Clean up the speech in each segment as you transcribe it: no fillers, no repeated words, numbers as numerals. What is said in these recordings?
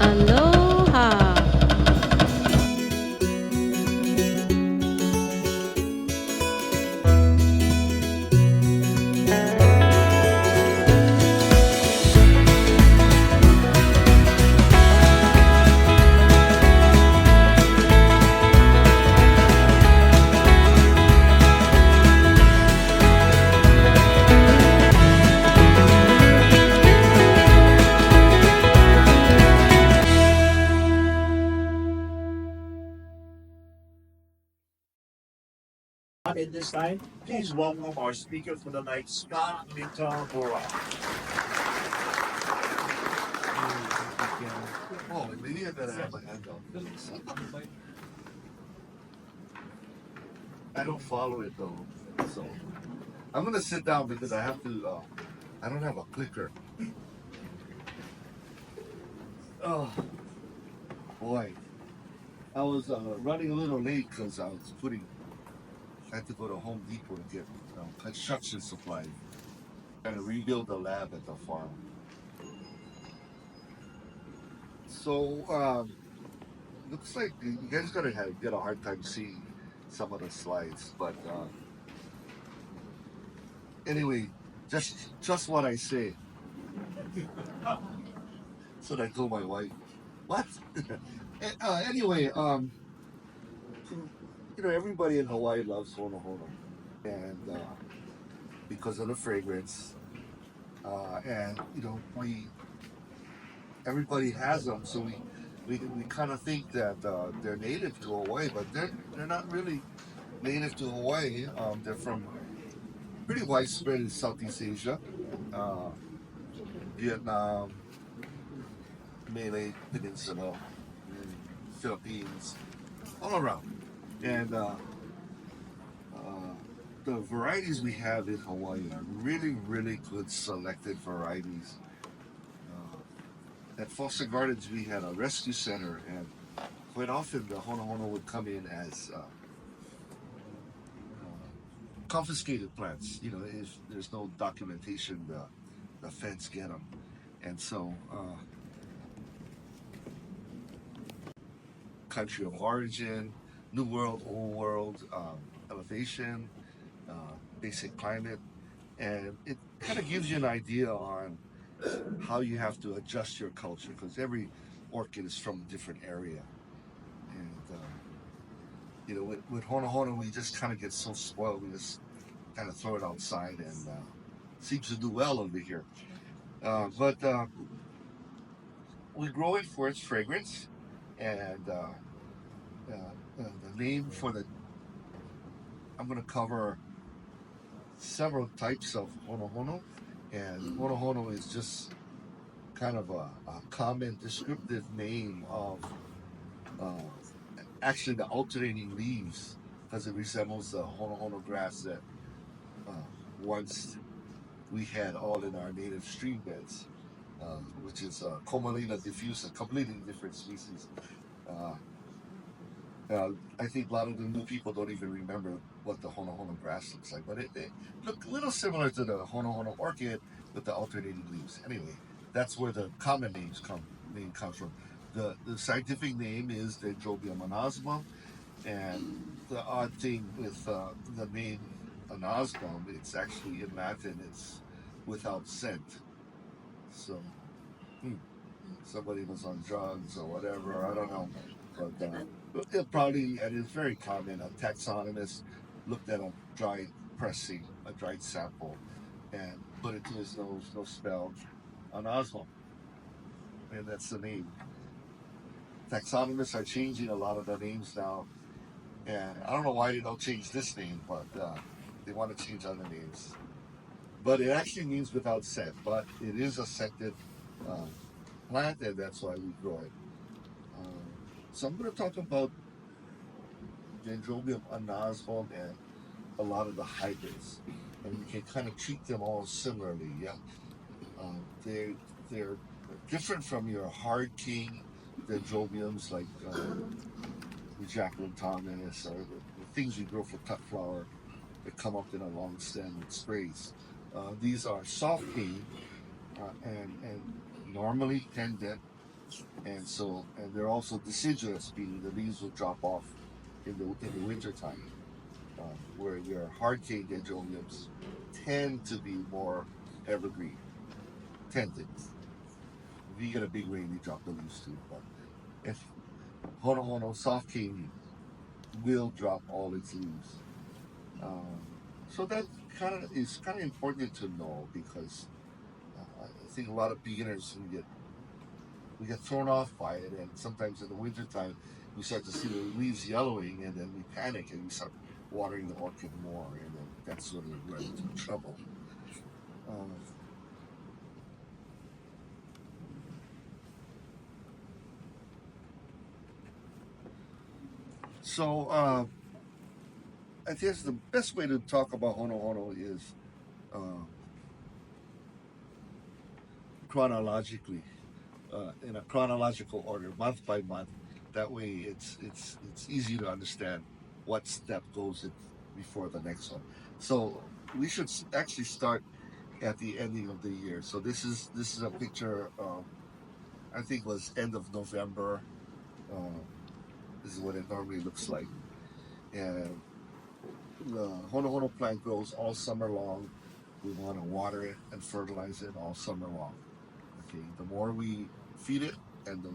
Aloha! In this time, please welcome our speaker for the night, Scott Mitamura. Oh, maybe I better have my hand up. I don't follow it though, so I'm gonna sit down because I have to. I don't have a clicker. Oh boy, I was running a little late because I was putting. I had to go to Home Depot to get construction supplies and to rebuild the lab at the farm. So looks like you guys gotta get a hard time seeing some of the slides, but anyway, just what I say. So I told my wife, "What?" Anyway, everybody in Hawaii loves hono, and because of the fragrance, and we everybody has them, so we kind of think that they're native to Hawaii, but they're not really native to Hawaii. They're from pretty widespread in Southeast Asia, uh, Vietnam, Malay Peninsula, and Philippines, all around. And uh, the varieties we have in Hawaii are really, really good selected varieties. At Foster Gardens, we had a rescue center, and quite often the hono would come in as confiscated plants. If there's no documentation, the feds get them. And so, country of origin, new world, old world, elevation, basic climate, and it kind of gives you an idea on how you have to adjust your culture because every orchid is from a different area. And with Honohono, we just kind of get so spoiled. We just kind of throw it outside and seems to do well over here. But we grow it for its fragrance, and the name for the I'm going to cover several types of Honohono, and Honohono is just kind of a common descriptive name of uh, actually the alternating leaves because it resembles the Honohono grass that uh, once we had all in our native stream beds, which is Comalina diffusa, a completely different species. Uh, I think a lot of the new people don't even remember what the Honohono grass looks like, but it looked a little similar to the Honohono orchid with the alternating leaves. Anyway, that's where the common name comes from. The scientific name is Dendrobium anosmum, and the odd thing with the name anosmum, it's actually in Latin, it's without scent. So hmm, somebody was on drugs or whatever, I don't know. But it probably, and it's very common, a taxonomist looked at a dried pressing, a dried sample, and put it to his nose, no spelled anosmum. And that's the name. Taxonomists are changing a lot of the names now. And I don't know why they don't change this name, but they want to change other names. But it actually means without scent, but it is a scented uh, plant, and that's why we grow it. Um, so I'm going to talk about Dendrobium anosmum and a lot of the hybrids, and you can kind of treat them all similarly. Yeah, they're different from your hard king dendrobiums like the Jacqueline Thomas or the things you grow for cut flower that come up in a long stem with sprays. These are soft king and normally tended And they're also deciduous, meaning the leaves will drop off in the winter time. Where your hard-cane dendrobiums tend to be more evergreen, tended. If you get a big rain, they drop the leaves too. But if hono soft cane will drop all its leaves. Um, so that kind of important to know because I think a lot of beginners we get thrown off by it, and sometimes in the wintertime we start to see the leaves yellowing, and then we panic and we start watering the orchid more, and then that's when we run into trouble. Um, so I guess the best way to talk about hono is uh, chronologically, in a chronological order, month by month. That way, it's easy to understand what step goes in before the next one. So we should actually start at the ending of the year. So this is a picture. I think was end of November. Um, this is what it normally looks like, and the hono plant grows all summer long. We want to water it and fertilize it all summer long. Okay, the more we feed it and the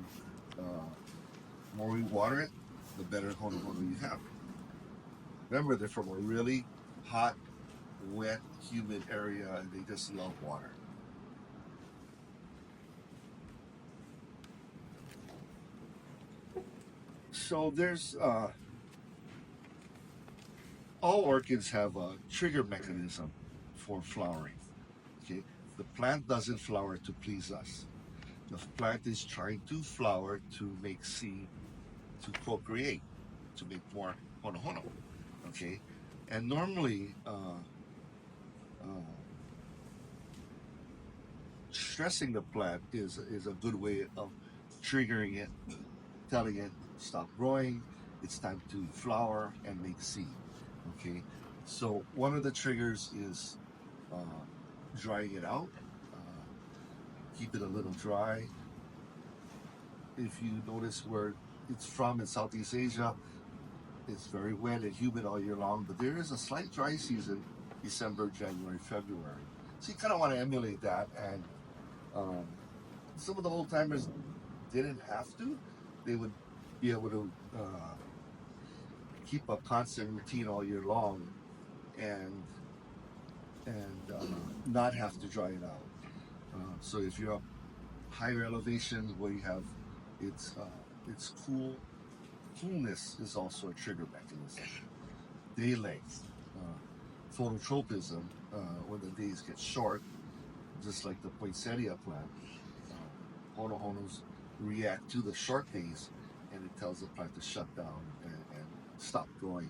more we water it, the better hono you have. Remember, they're from a really hot, wet, humid area, and they just love water. So there's all orchids have a trigger mechanism for flowering. Okay, the plant doesn't flower to please us. The plant is trying to flower to make seed, to procreate, to make more hono. Okay, and normally uh, stressing the plant is a good way of triggering it, telling it stop growing, it's time to flower and make seed. Okay, so one of the triggers is uh, drying it out, uh, keep it a little dry. If you notice where it's from in Southeast Asia, it's very wet and humid all year long, but there is a slight dry season, December, January, February. So you kind of want to emulate that. And um, some of the old timers didn't have to. They would be able to keep a constant routine all year long and not have to dry it out. So if you're up higher elevations where you have it's cool, coolness is also a trigger mechanism. Day length, uh, phototropism, when the days get short, just like the poinsettia plant, honohonos react to the short days, and it tells the plant to shut down and stop growing.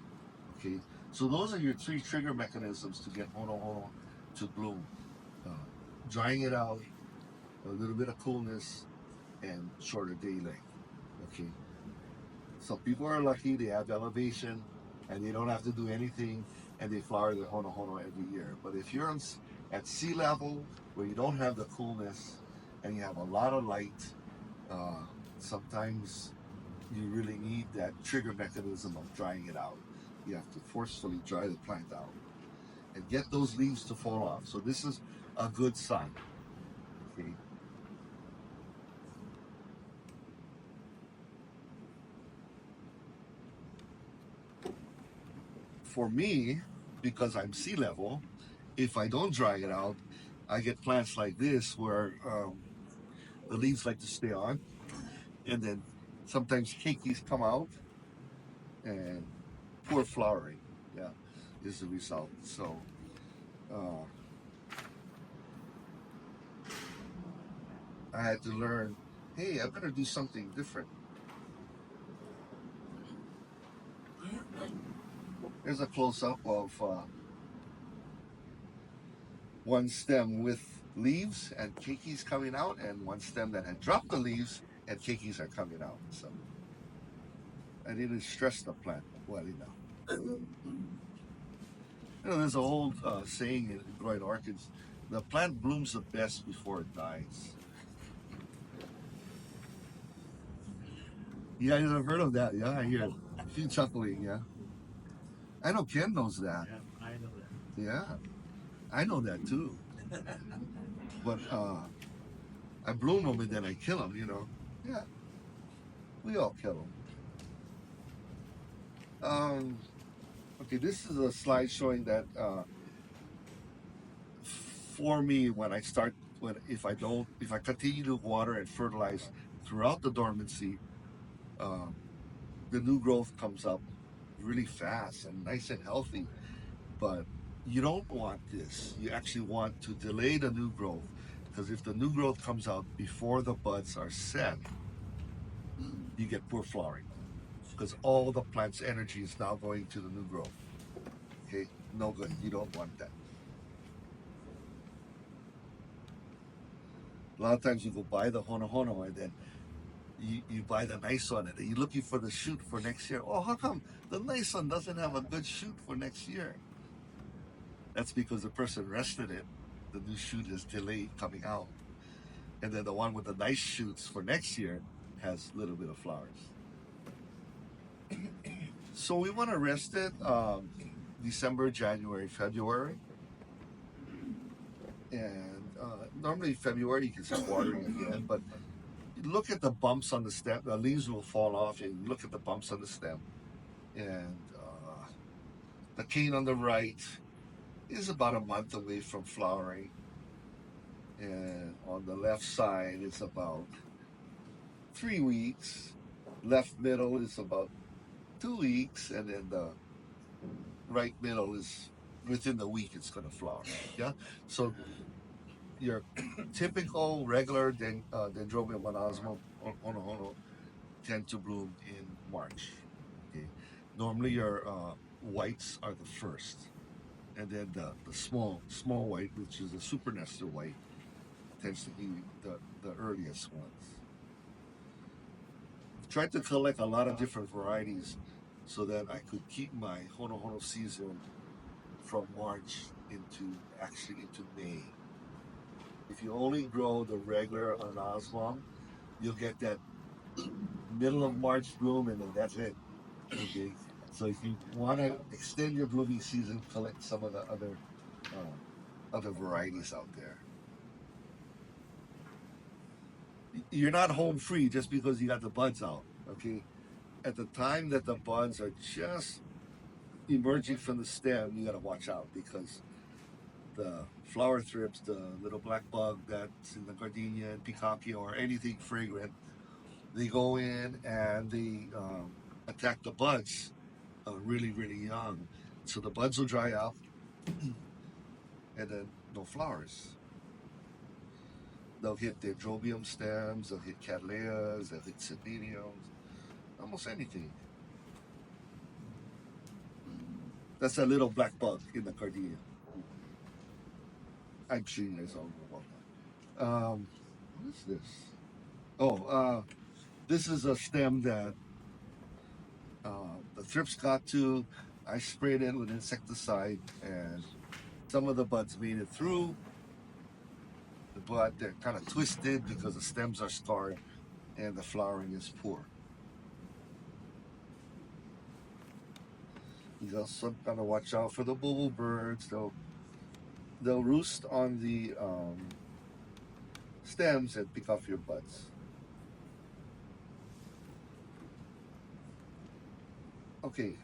Okay, so those are your three trigger mechanisms to get honohono to bloom: uh, drying it out, a little bit of coolness, and shorter day length. Okay, so people are lucky; they have elevation, and they don't have to do anything, and they flower their honohono every year. But if you're at sea level, where you don't have the coolness, and you have a lot of light, uh, sometimes you really need that trigger mechanism of drying it out. You have to forcefully dry the plant out and get those leaves to fall off. So this is a good sign. Okay. For me, because I'm sea level, if I don't dry it out, I get plants like this where the leaves like to stay on, and then sometimes keikis come out and poor flowering. Yeah, is the result. So uh, I had to learn, hey, I better do something different. Here's a close up of one stem with leaves and keikis coming out, and one stem that had dropped the leaves and keikis are coming out. So I didn't stress the plant well enough. There's an old saying in growing orchids: the plant blooms the best before it dies. You guys have heard of that? Yeah, I hear you chuckling. Yeah, I know Ken knows that. Yeah, I know that. Yeah, I know that too. But I bloom them and then I kill them. You know. Yeah, we all kill them. Okay, this is a slide showing that for me when I start when if I continue to water and fertilize throughout the dormancy, uh, the new growth comes up really fast and nice and healthy. But you don't want this. You actually want to delay the new growth because if the new growth comes out before the buds are set, you get poor flowering because all the plant's energy is now going to the new growth. Okay, no good. You don't want that. A lot of times you go buy the hono and then you buy the nice one and you're looking for the shoot for next year. Oh, how come the nice one doesn't have a good shoot for next year? That's because the person rested it. The new shoot is delayed coming out. And then the one with the nice shoots for next year has a little bit of flowers. So we want to rest it December, January, February. And normally February you can start watering again, but look at the bumps on the stem. The leaves will fall off, and look at the bumps on the stem. And the cane on the right is about a month away from flowering, and on the left side it's about 3 weeks. Left middle is about 2 weeks, and then the right middle is within the week it's going to flower. Yeah, so your typical regular dendrobium monosma hono tend to bloom in March. Okay, normally your whites are the first, and then the small white, which is a super nester white, tends to be the earliest ones. I've tried to collect a lot of different varieties so that I could keep my hono season from March into May. If you only grow the regular anosmum, you'll get that middle of March bloom and then that's it. Okay. So if you want to extend your blooming season, collect some of the other varieties out there. You're not home free just because you got the buds out. Okay. At the time that the buds are just emerging from the stem, you got to watch out because the flower thrips, the little black bug that's in the gardenia and peacockea or anything fragrant, they go in and they attack the buds really, really young. So the buds will dry out and then no flowers. They'll hit dendrobium stems, they'll hit cattleyas, they'll hit sedeniums, almost anything. That's a little black bug in the gardenia. I'm sure you guys all know about that. What is this? Oh, this is a stem that the thrips got to. I sprayed it with insecticide, and some of the buds made it through, but they're kind of twisted because the stems are scarred and the flowering is poor. You also gotta watch out for the bubble birds. They'll roost on the stems and pick off your buds. Okay,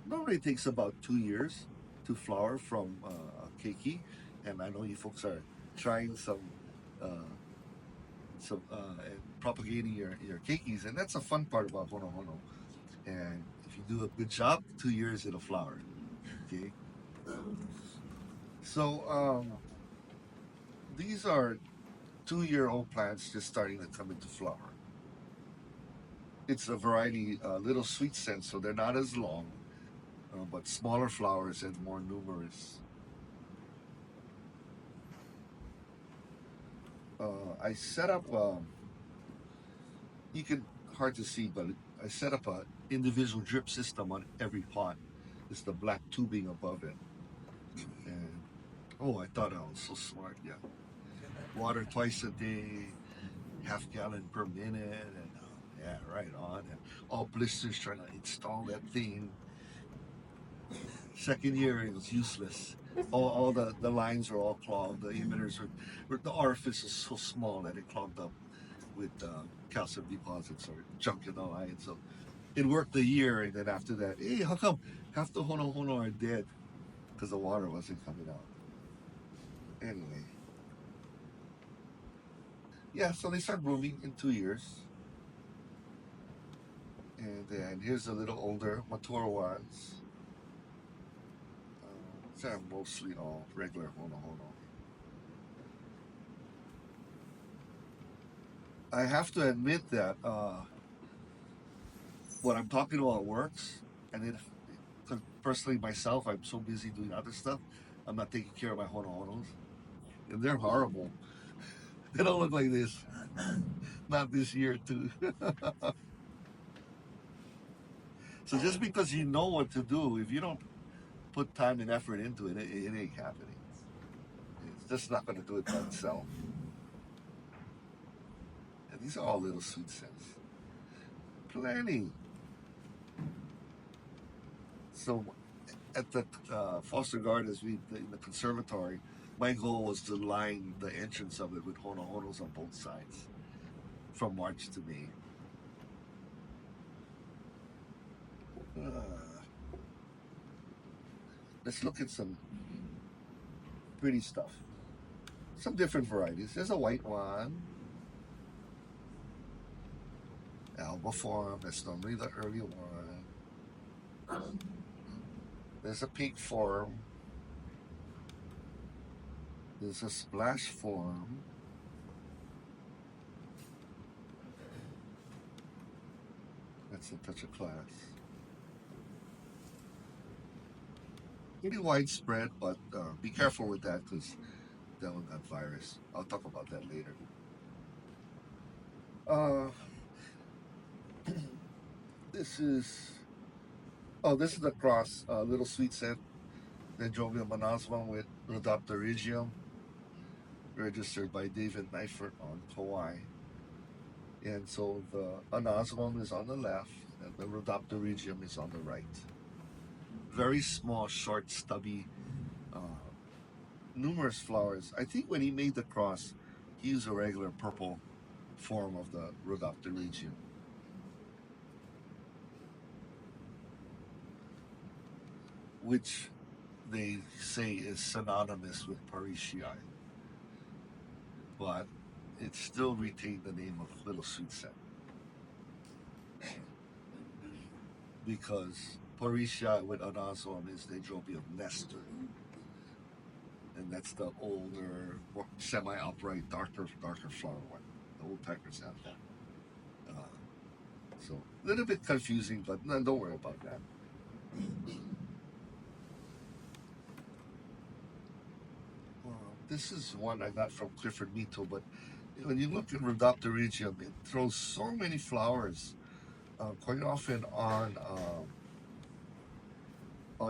normally it takes about 2 years to flower from a keiki, and I know you folks are trying uh, and propagating your keikis, and that's a fun part about hono. And if you do a good job, 2 years it'll flower. Okay, so these are 2-year-old plants just starting to come into flower. It's a variety, little sweet scent, so they're not as long, but smaller flowers and more numerous. I set up, you can hard to see, but I set up a individual drip system on every pot. It's the black tubing above it. And oh, I thought I was so smart. Yeah, water twice a day, half gallon per minute, and yeah, right on. And all blisters trying to install that thing. Second year, it was useless. All the lines were all clogged. The emitters were the orifice is so small that it clogged up with calcium deposits or junk in the line. So it worked a year, and then after that, hey, how come half the hono are dead? Because the water wasn't coming out. Anyway, yeah, so they start blooming in 2 years. And then here's the little older, mature ones. They're mostly all regular hono. I have to admit that what I'm talking about works, and personally myself, I'm so busy doing other stuff, I'm not taking care of my honos, and they're horrible. They don't look like this. Not this year too. So just because you know what to do, if you don't put time and effort into it, it ain't happening. It's just not going to do it by itself. And these are all little sweet scents. Plenty. So at the Foster Gardens, in the conservatory, my goal was to line the entrance of it with honohonos on both sides from March to May. Let's look at some pretty stuff. Some different varieties. There's a white one, alba form. That's normally the early one. There's a pink form. There's a splash form. That's a touch of class. Pretty widespread, but be careful with that because that one got virus. I'll talk about that later. Uh, this is this is the cross, little sweet scent, Dendrobium monosma with Rhodopterygium, registered by David Neifert on Kauai. And so the anosmum is on the left, and the Rhodopterygium is on the right. Very small, short, stubby, numerous flowers. I think when he made the cross, he used a regular purple form of the Rhodopterygium. Which they say is synonymous with Parishii, but it still retained the name of Little Sweet Scent because Parishii with anosmum is Dendrobium Nestor, and that's the older, more semi-upright, darker flower one. The old peckers have that. So a little bit confusing, but no, don't worry about that. This is one I got from Clifford Mito, but when you look at Rhodopterygium, it throws so many flowers, quite often on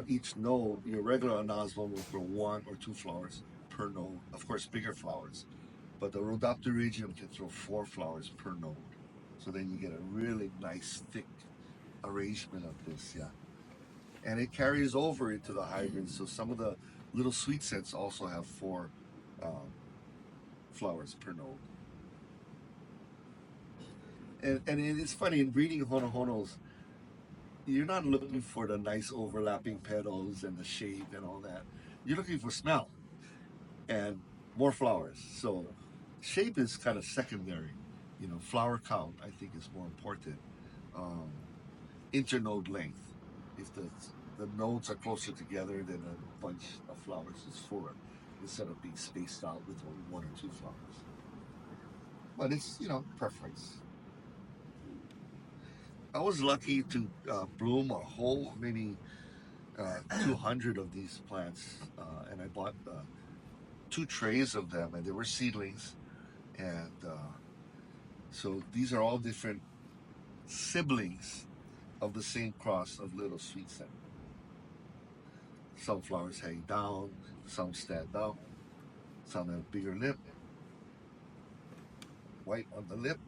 each node. Your regular anosmum will throw 1 or 2 flowers per node. Of course, bigger flowers, but the Rhodopterygium can throw 4 flowers per node. So then you get a really nice thick arrangement of this, yeah. And it carries over into the hybrids. So some of the little sweet scents also have 4 flowers per node. And it's funny in breeding honohonos, you're not looking for the nice overlapping petals and the shape and all that. You're looking for smell and more flowers. So shape is kind of secondary. Flower count I think is more important. Um, Internode length. If the nodes are closer together, then a bunch of flowers is fuller instead of being spaced out with only 1 or 2 flowers. But it's preference. I was lucky to bloom a whole maybe 200 of these plants, and I bought 2 trays of them, and they were seedlings, and so these are all different siblings of the same cross of little sweet scent. Some flowers hang down, some stand up, some have bigger lip. white on the lip.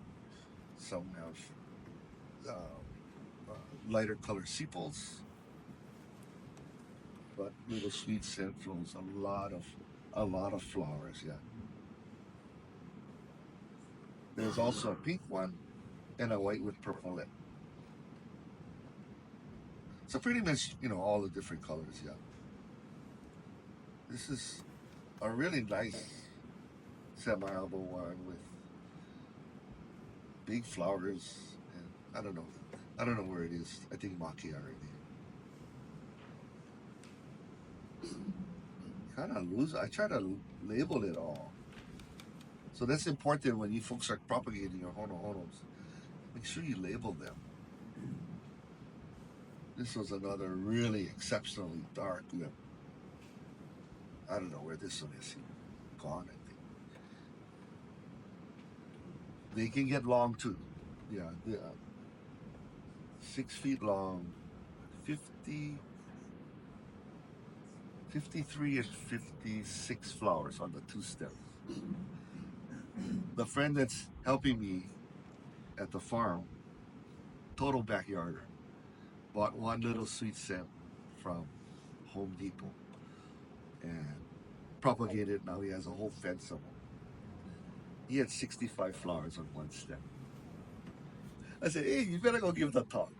Some have lighter color sepals, but little sweet scent flows. A lot of flowers. Yeah. There's also a pink one and a white with purple lip. So pretty much, all the different colors. Yeah. This is a really nice semi-album one with big flowers, and I don't know where it is. I think Maki already. Kind of lose. I try to label it all. So that's important when you folks are propagating your honohonos. Make sure you label them. This was another really exceptionally dark lip. I don't know where this one is. Gone, I think. They can get long too. Yeah, 6 feet long, 50, 53 and 56 flowers on the two stems. The friend that's helping me at the farm, total backyarder, bought one little sweet scent from Home Depot and propagated. Now he has a whole fence of them. He had 65 flowers on one stem. I said, hey, you better go give the talk.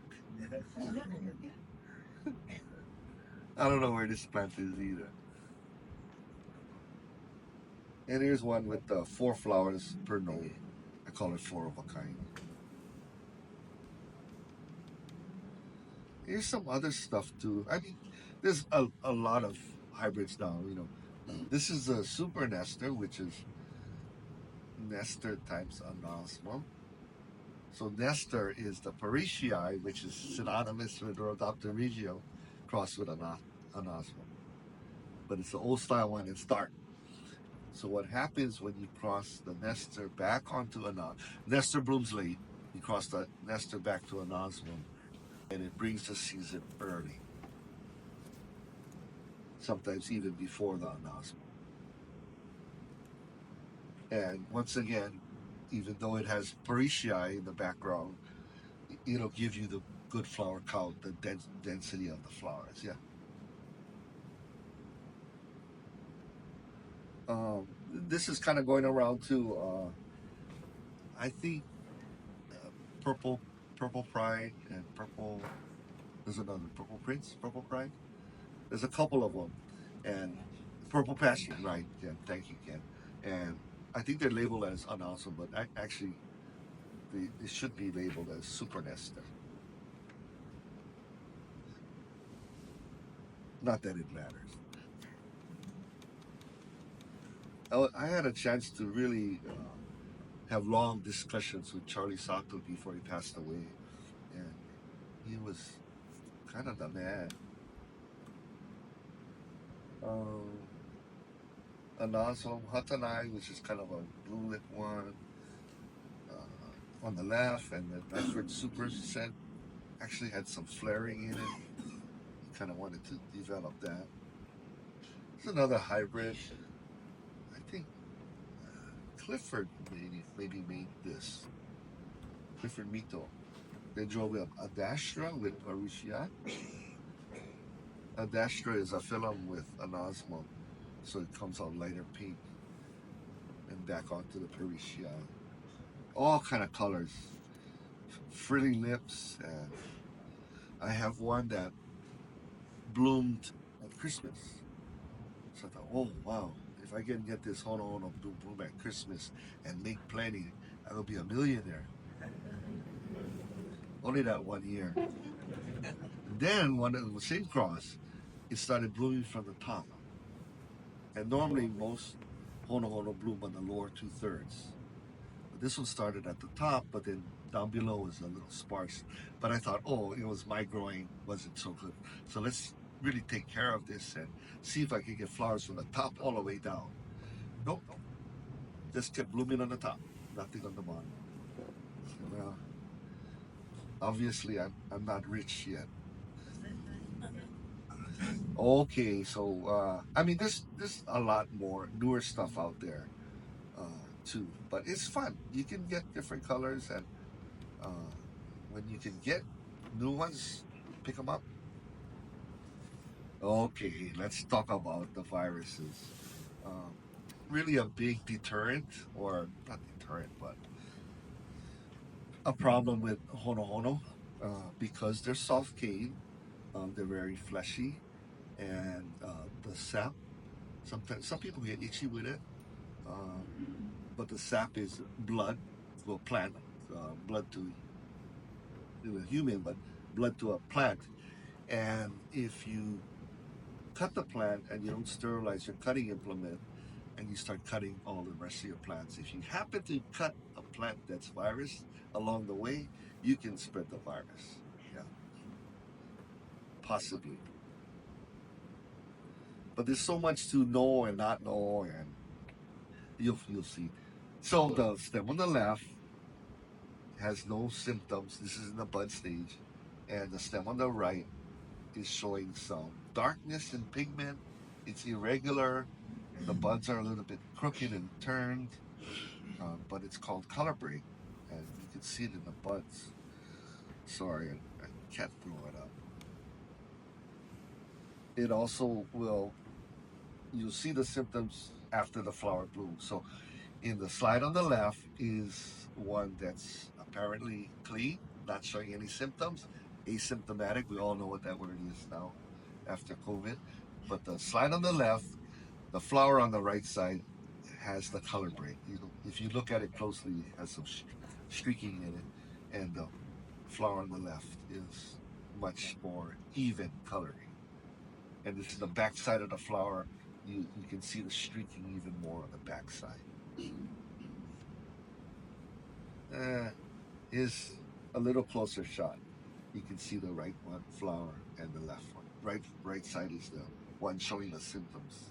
I don't know where this plant is either. And here's one with 4 flowers per node. I call it 4 of a kind. Here's some other stuff too. I mean, there's a lot of hybrids now. This is a super nester, which is nester times anosmum. So nester is the Parisiae, which is synonymous with Rhodoptera regio, crossed with anosmum. But it's the old style one. It's dark. So what happens when you cross the nester back onto nester blooms late. You cross the nester back to anosmum, and it brings the season early. Sometimes even before the anosmum. And once again, even though it has Parisiae in the background, it'll give you the good flower count, the density of the flowers. Yeah. This is kind of going around too. I think purple pride and purple. There's another purple prince, purple pride. There's a couple of them, and purple passion, right? Yeah, thank you, Ken. And I think they're labeled as unawesome, but actually, they should be labeled as super nester. Not that it matters. I had a chance to really have long discussions with Charlie Sato before he passed away, and he was kind of the man. Anazo Hatanai, which is kind of a blue lip one on the left, and the Bedford Super scent actually had some flaring in it. He kind of wanted to develop that. It's another hybrid. I think Clifford maybe made this. Clifford Mito. They drove up Adastra with Parusia. Adastra is a film with anosmum, so it comes out lighter pink and back onto the Parusia. All kind of colors, frilly lips, and I have one that bloomed at Christmas. So I thought, oh wow, if I can get this hono bloom at Christmas and make plenty, I will be a millionaire. Only that 1 year. Then one of the same cross, it started blooming from the top. And normally most hono bloom on the lower 2/3. But this one started at the top, but then down below was a little sparse. But I thought, oh, it was my growing wasn't so good. So let's really take care of this and see if I can get flowers from the top all the way down. Nope. Just kept blooming on the top, nothing on the bottom. Well, obviously I'm not rich yet. Okay, so I mean there's a lot more newer stuff out there. two, but it's fun. You can get different colors, and when you can get new ones, pick them up. Okay, let's talk about the viruses. Um, Really a big deterrent, or not deterrent, but a problem with hono because they're soft cane. They're very fleshy, and the sap. Sometimes some people get itchy with it, um, but the sap is blood, well, plant, blood to a human, but blood to a plant. And if you cut the plant and you don't sterilize your cutting implement, and you start cutting all the rest of your plants, if you happen to cut a plant that's virus along the way, you can spread the virus. Yeah, possibly. But there's so much to know and not know, and you'll see. So the stem on the left has no symptoms. This is in the bud stage, and the stem on the right is showing some darkness in pigment. It's irregular. The buds are a little bit crooked and turned, but it's called color break, and you can see it in the buds. Sorry, I can't throw it up. It also will, you'll see the symptoms after the flower blooms. So in the slide on the left is one that's apparently clean, not showing any symptoms, asymptomatic. We all know what that word is now after COVID. But the slide on the left, the flower on the right side has the color break. If you look at it closely, it has some streaking in it, and the flower on the left is much more even coloring. And this is the back side of the flower. You can see the streaking even more on the back side. Is a little closer shot. You can see the right one flower and the left one. Right side is the one showing the symptoms.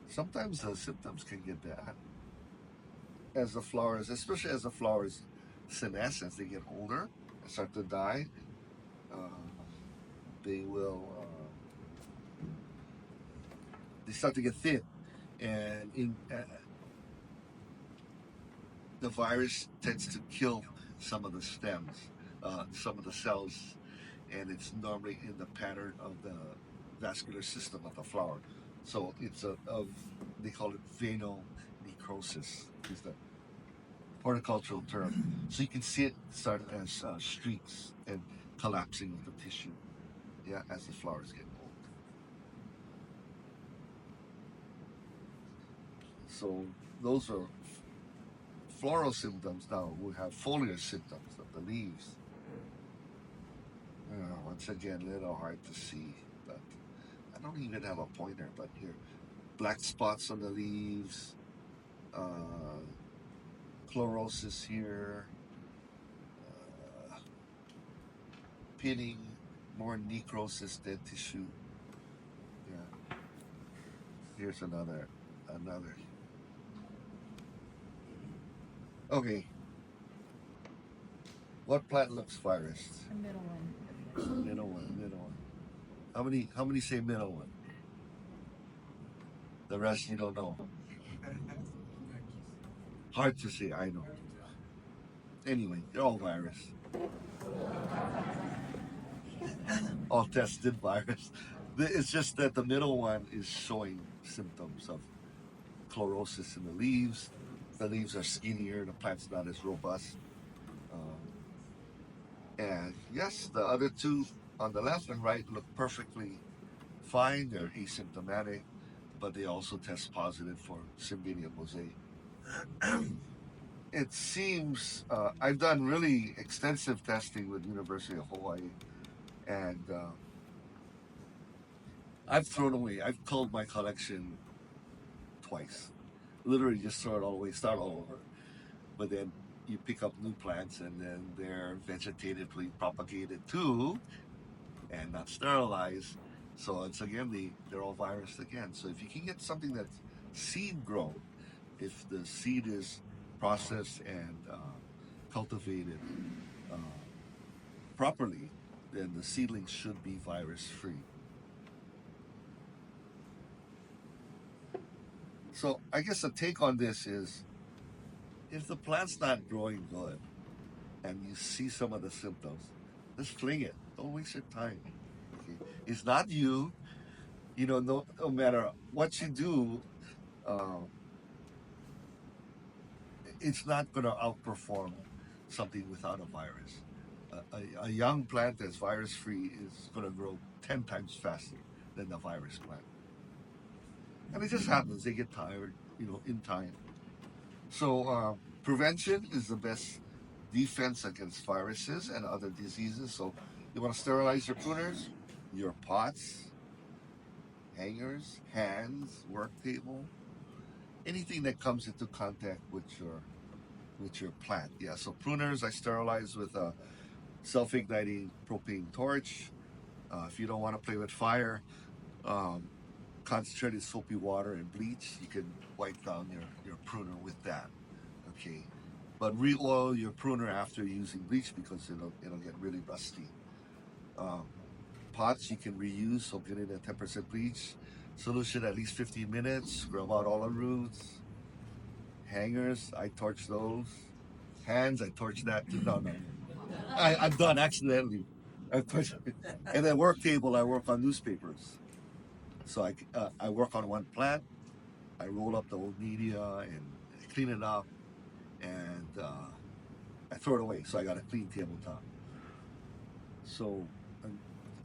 Sometimes the symptoms can get bad as the flowers, especially as the flowers senesce, as they get older and start to die. Uh, they will they start to get thin, and in the virus tends to kill some of the stems, some of the cells, and it's normally in the pattern of the vascular system of the flower. So it's they call it venonecrosis, is the horticultural term. So you can see it start as streaks and collapsing of the tissue, yeah, as the flowers get old. So those are floral symptoms. Now we have foliar symptoms of the leaves. Once again, a little hard to see, but I don't even have a pointer. But here, black spots on the leaves, chlorosis here, uh, pitting, more necrosis than tissue. Yeah, here's another. Okay, what plant looks virus? The middle one. Middle one. How many say middle one? The rest you don't know. Hard to say, I know. Anyway, they're all virus. All tested virus. It's just that the middle one is showing symptoms of chlorosis in the leaves. The leaves are skinnier, the plant's not as robust. Um, and yes, the other two on the left and right look perfectly fine. They're asymptomatic, but they also test positive for Cymbidium mosaic. It seems I've done really extensive testing with University of Hawaii, and I've culled my collection twice. Literally just throw it all away, start all over. But then you pick up new plants, and then they're vegetatively propagated too, and not sterilized. So it's again they're all virus again. So if you can get something that's seed grown, if the seed is processed and cultivated uh, properly, then the seedlings should be virus free. So I guess the take on this is, if the plant's not growing good and you see some of the symptoms, just fling it. Don't waste your time. Okay? It's not you. No matter what you do, uh, it's not going to outperform something without a virus. A young plant that's virus free is going to grow 10 times faster than the virus plant. And it just happens. They get tired, in time. So prevention is the best defense against viruses and other diseases. So you want to sterilize your pruners, your pots, hangers, hands, work table, anything that comes into contact with your plant. Yeah. So pruners I sterilize with a self-igniting propane torch. If you don't want to play with fire, um, concentrated soapy water and bleach, you can wipe down your pruner with that. Okay. But re-oil your pruner after using bleach because it'll get really rusty. Um, Pots you can reuse, so get in a 10% bleach solution at least 15 minutes. Scrub out all the roots. Hangers, I torch those. Hands, I torch that too. No, no, I'm done accidentally. I torch, and then work table, I work on newspapers. So I work on one plant. I roll up the old media and clean it up, and I throw it away. So I got a clean tabletop. So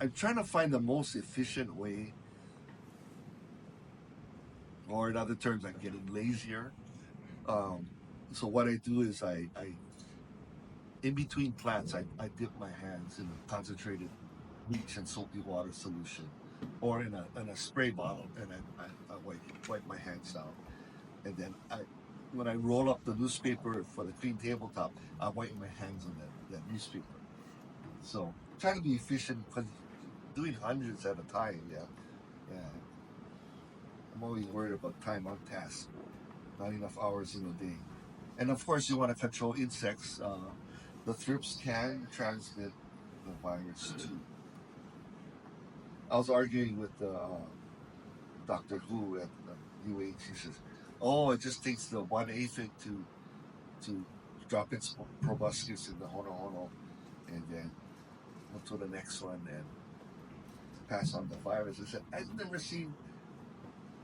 I'm trying to find the most efficient way, or in other terms, I'm getting lazier. Um, so what I do is I in between plants, I dip my hands in a concentrated bleach and soapy water solution, or in a spray bottle, and I wipe my hands down, and then when I roll up the newspaper for the clean tabletop, I wipe my hands on that newspaper. So trying to be efficient because doing hundreds at a time, yeah. I'm always worried about time on task, not enough hours in a day. And of course, you want to control insects. The thrips can transmit the virus too. I was arguing with Doctor Who at UH. He says, "Oh, it just takes the one aphid to drop its proboscis in the hono, and then go to the next one and pass on the virus." I said, "I've never seen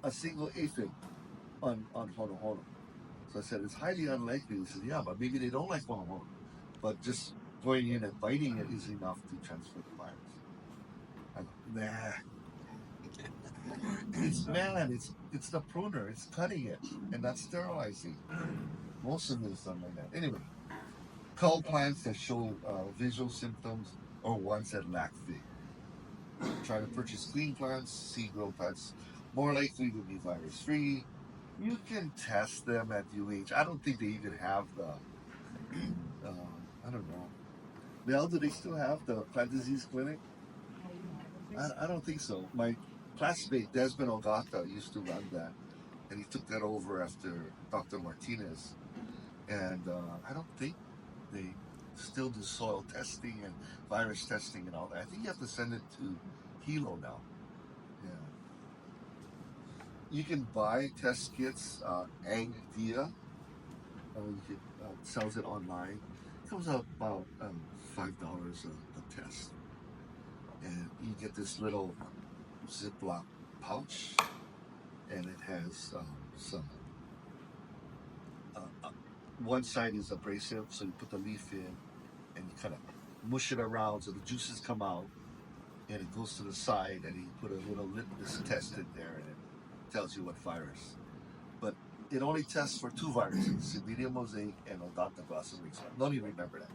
a single aphid on hono." So I said, "It's highly unlikely." He said, "Yeah, but maybe they don't like hono, but just going in and biting it is enough to transfer the virus." I go, "Nah, it's the pruner. It's cutting it and not sterilizing. Most of it is done like that." Anyway, cull plants that show visual symptoms or ones that lack fig. Try to purchase clean plants, seed grow plants, more likely to be virus free. You can test them at UH. I don't think they even have I don't know. Mel, do they still have the plant disease clinic? I don't think so. My classmate Desmond Ogata used to run that, and he took that over after Dr. Martinez. And I don't think they still do soil testing and virus testing and all that. I think you have to send it to Hilo now. Yeah. You can buy test kits. Agdia, sells it online. It comes out about $5 a test, and you get this little Ziploc pouch, and it has some. One side is abrasive, so you put the leaf in, and you kind of mush it around so the juices come out, and it goes to the side, and you put a little litmus test in there, and it tells you what virus. But it only tests for two viruses, Cymbidium mosaic and Odontoglossum mixed. Don't even remember that.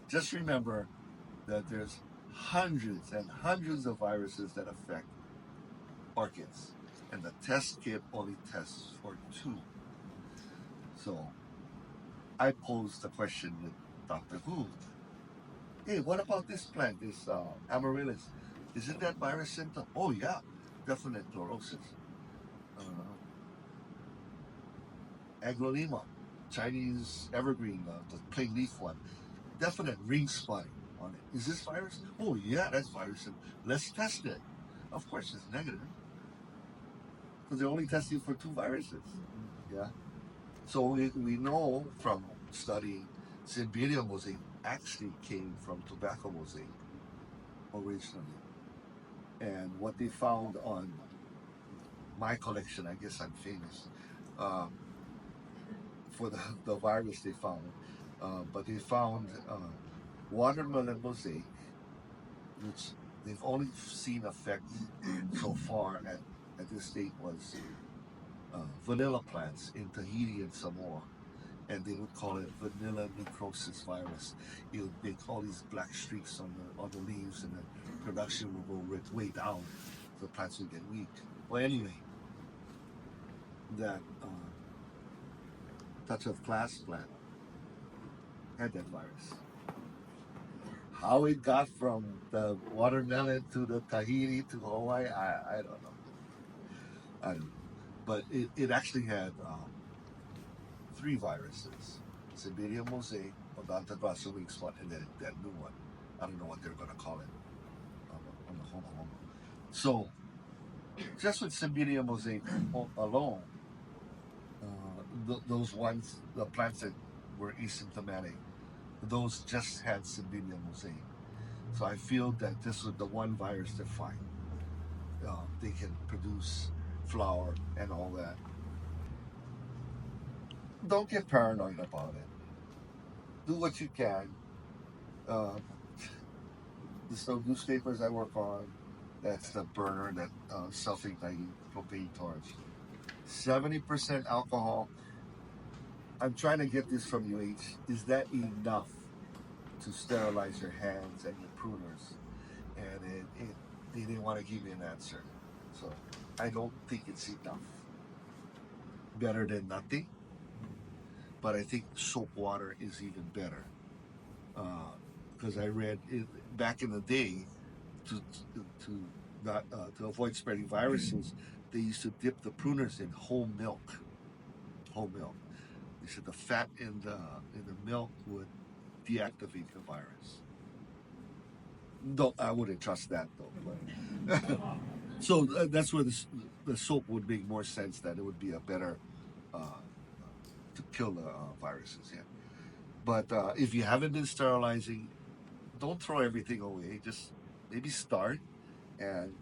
Just remember that there's hundreds and hundreds of viruses that affect orchids, and the test kit only tests for two. So I posed the question with Dr. Who. Hey, what about this plant, this amaryllis? Isn't that virus symptom? Oh yeah, definite chlorosis. Uh, Aglonema, Chinese evergreen, the plain leaf one, definite ring spotting. on it. Is this virus? Oh yeah, that's virus. Let's test it. Of course, it's negative because they're only testing for two viruses. Yeah. So we know from studying Symbidium mosaic actually came from tobacco mosaic originally. And what they found on my collection, I guess I'm famous for the virus they found, but they found watermelon mosaic, which they've only seen effect so far at this state was vanilla plants in Tahiti and Samoa, and they would call it vanilla necrosis virus. It would make all these black streaks on the leaves, and the production would go way down. The plants would get weak. Well, anyway, that touch of class plant had that virus. How it got from the watermelon to the Tahiti to Hawaii, I don't know. I don't know. But it actually had three viruses: Siberian mosaic, Odontoglossum weak spot, and then that new one. I don't know what they're going to call it on the hono. So, just with Siberian mosaic alone, those ones, the plants that were asymptomatic, those just had Siberian mosaic. So I feel that this was the one virus to find. They can produce flower and all that. Don't get paranoid about it. Do what you can. The newspapers I work on, that's the burner, that self-igniting propane torch. 70% alcohol. I'm trying to get this from you, H. Is that enough to sterilize your hands and your pruners? And they didn't want to give me an answer. So I don't think it's enough. Better than nothing. But I think soap water is even better. Because I read it, back in the day, to not to avoid spreading viruses, they used to dip the pruners in whole milk. Whole milk. They said the fat in the milk would deactivate the virus. Don't I wouldn't trust that though. But so that's where the soap would make more sense. That it would be a better to kill the viruses. Yeah. But if you haven't been sterilizing, don't throw everything away. Just maybe start and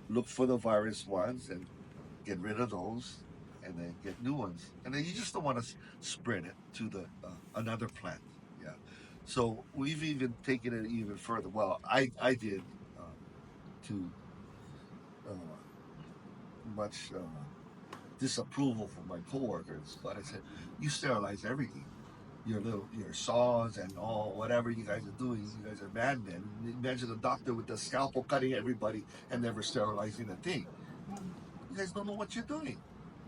look for the virus ones and get rid of those, and then get new ones. And then you just don't want to spread it to the another plant. Yeah. So we've even taken it even further. Well, I did to uh, much disapproval from my coworkers, but I said, you sterilize everything. Your saws and all whatever you guys are doing, you guys are madmen. Imagine a doctor with a scalpel cutting everybody and never sterilizing a thing. You guys don't know what you're doing.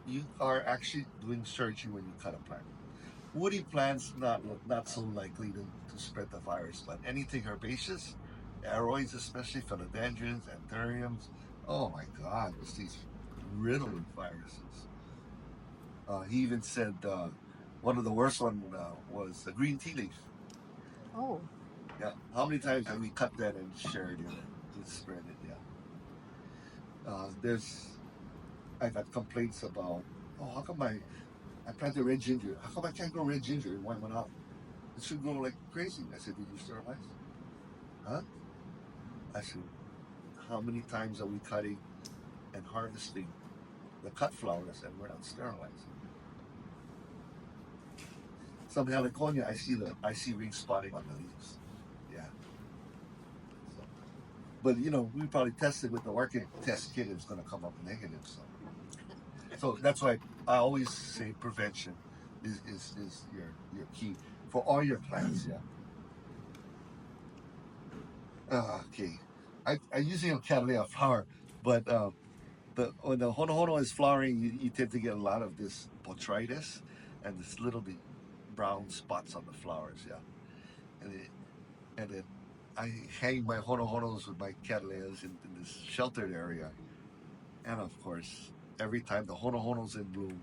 You are actually doing surgery when you cut a plant. Woody plants not so likely to spread the virus, but anything herbaceous, aroids especially, philodendrons, anthuriums. Oh my God, this thing's riddled with viruses. He even said one of the worst one was the green tea leaf. Oh, Yeah. How many times have we cut that and shared it and spread it? Yeah. I got complaints about, oh, how come I planted red ginger? How come I can't grow red ginger in 1 month out? It should grow like crazy. I said, did you sterilize? Huh? I said, how many times are we cutting and harvesting the cut flowers and we're not sterilizing? Some heliconia, I see ring spotting on the leaves. Yeah. So, but we probably tested with the Orchid test kit. It's going to come up negative. So that's why I always say prevention is your key for all your plants. Yeah. Okay. I usually have Cattleya flower, but when the hono is flowering, you tend to get a lot of this botrytis and this little bit brown spots on the flowers. Yeah. And then I hang my honos with my cattleyas in this sheltered area, and of course, every time the hono's in bloom,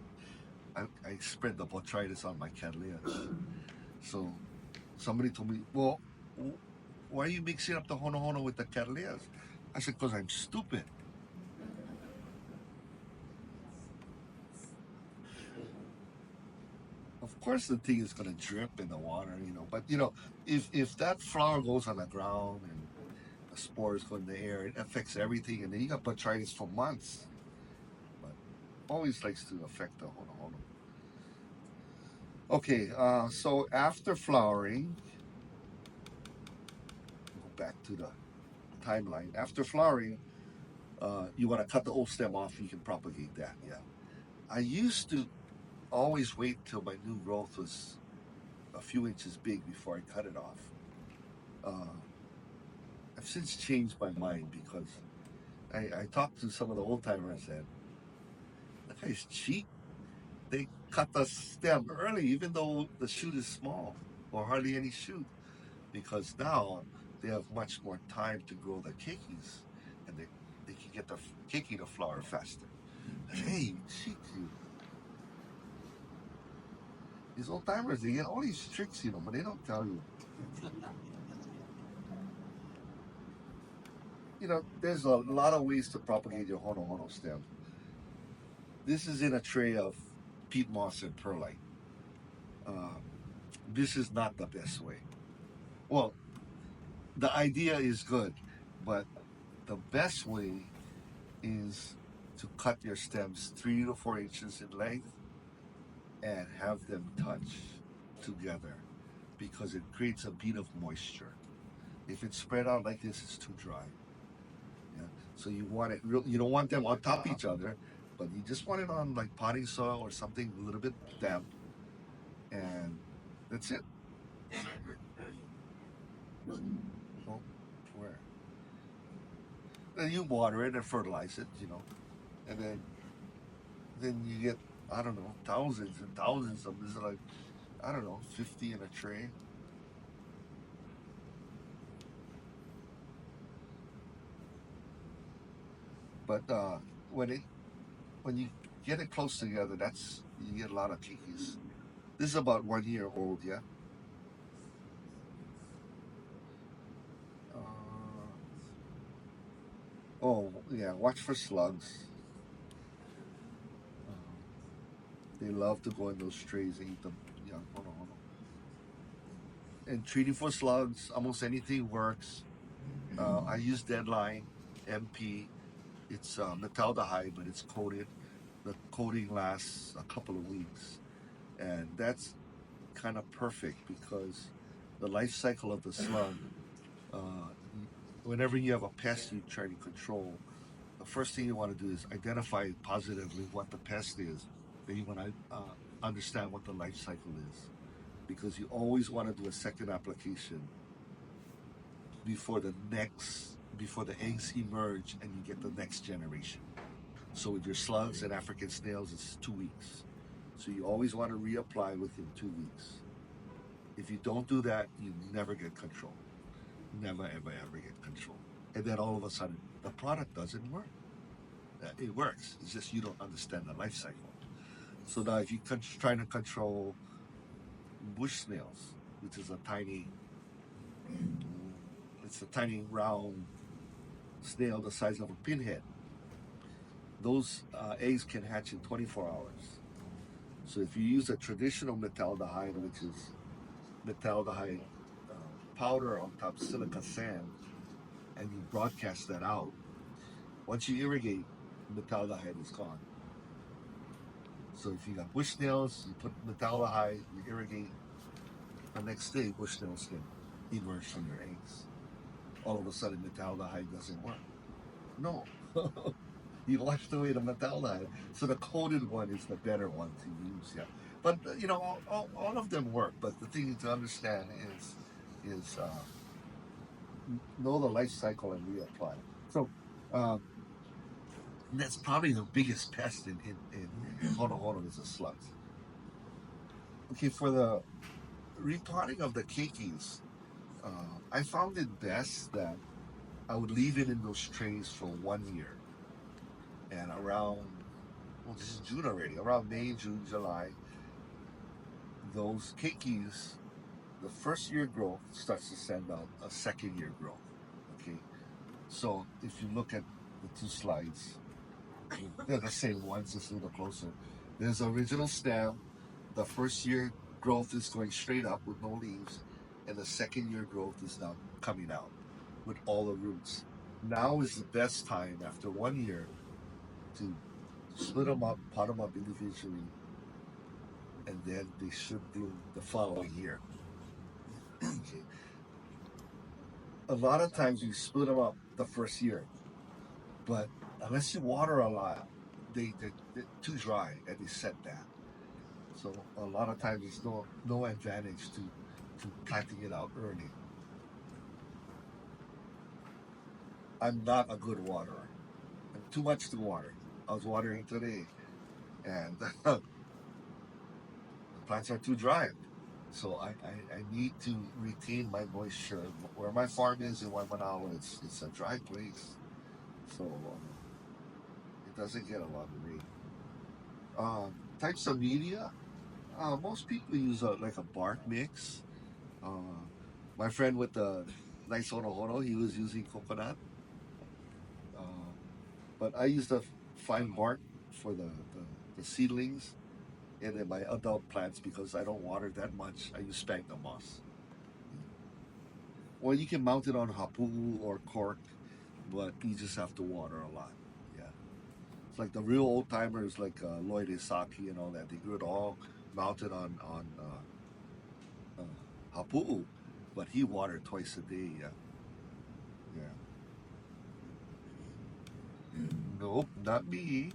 I spread the botrytis on my cattleyas. So somebody told me, well, why are you mixing up the hono with the cattleyas? I said, because I'm stupid. Of course, the thing is going to drip in the water, But if that flower goes on the ground and the spores go in the air, it affects everything, and then you got botrytis for months. But always likes to affect the hono. Okay, so after flowering, go back to the timeline. After flowering, you want to cut the old stem off. You can propagate that. Yeah, I used to always wait till my new growth was a few inches big before I cut it off. I've since changed my mind because I talked to some of the old timers and that guy's cheap. They cut the stem early, even though the shoot is small or hardly any shoot, because now they have much more time to grow the keikis and they can get the keiki to flower faster. Hey, cheat you. These old timers, they get all these tricks, but they don't tell you. There's a lot of ways to propagate your hono stem. This is in a tray of peat moss and perlite. Um, this is not the best way. Well, the idea is good, but the best way is to cut your stems 3 to 4 inches in length and have them touch together because it creates a bead of moisture. If it's spread out like this, it's too dry. Yeah. So you want it real. You don't want them on top of each other, but you just want it on like potting soil or something a little bit damp, and that's it. Well, where? Then you water it and fertilize it, and then you get, I don't know, thousands and thousands of them. This is like, I don't know, 50 in a tray. But when you get it close together, you get a lot of kikis. This is about 1 year old, yeah. Oh yeah, watch for slugs. They love to go in those trays and eat them. Yeah, hono. And treating for slugs, almost anything works. I use Deadline MP. It's metaldehyde, but it's coated. The coating lasts a couple of weeks, and that's kind of perfect because the life cycle of the slug. Uh, Whenever you have a pest you try to control, the first thing you want to do is identify positively what the pest is. Then you want to understand what the life cycle is, because you always want to do a second application before the eggs emerge and you get the next generation. So with your slugs and African snails, it's 2 weeks. So you always want to reapply within 2 weeks. If you don't do that, you never get control. Never, ever, ever get control. And then all of a sudden, the product doesn't work. It works. It's just you don't understand the life cycle. So now, if you're trying to control bush snails, which is it's a tiny round snail the size of a pinhead. Those eggs can hatch in 24 hours. So if you use a traditional metaldehyde, which is metaldehyde powder on top of silica sand, and you broadcast that out, once you irrigate, metaldehyde is gone. So if you got bush snails, you put metaldehyde, you irrigate, the next day bush snails can emerge from your eggs. All of a sudden, metaldehyde doesn't work. No. You washed away the metaldehyde. So the coated one is the better one to use, yeah. But all of them work. But the thing to understand is know the life cycle and reapply. So um, that's probably the biggest pest in Honohono is the slugs. Okay, for the repotting of the keikis, I found it best that I would leave it in those trays for 1 year. And well, this is June already, around May, June, July, those keikis the first year growth starts to send out a second year growth. Okay, so if you look at the two slides, they're the same ones, just a little closer. There's the original stem. The first year growth is going straight up with no leaves, and the second year growth is now coming out with all the roots. Now is the best time after 1 year to split them up, pot them up individually, and then they should bloom the following year. Okay. A lot of times you split them up the first year, but unless you water a lot, they're too dry and they set bad. So a lot of times there's no advantage to planting it out early. I'm not a good waterer. I'm too much to water. I was watering today, and the plants are too dry. So I need to retain my moisture. Where my farm is in Waimanalo, it's a dry place, so it doesn't get a lot of rain. Types of media. Most people use like a bark mix. Uh, my friend with the nice hono, he was using coconut. Uh, but I use the fine bark for the seedlings, and then my adult plants, because I don't water that much, I use sphagnum moss. Well, you can mount it on hapu or cork, but you just have to water a lot. Yeah, it's like the real old timers like Lloyd Isaki and all that. They grew it all mounted on hapu, but he watered twice a day. Yeah, yeah. Nope, not me.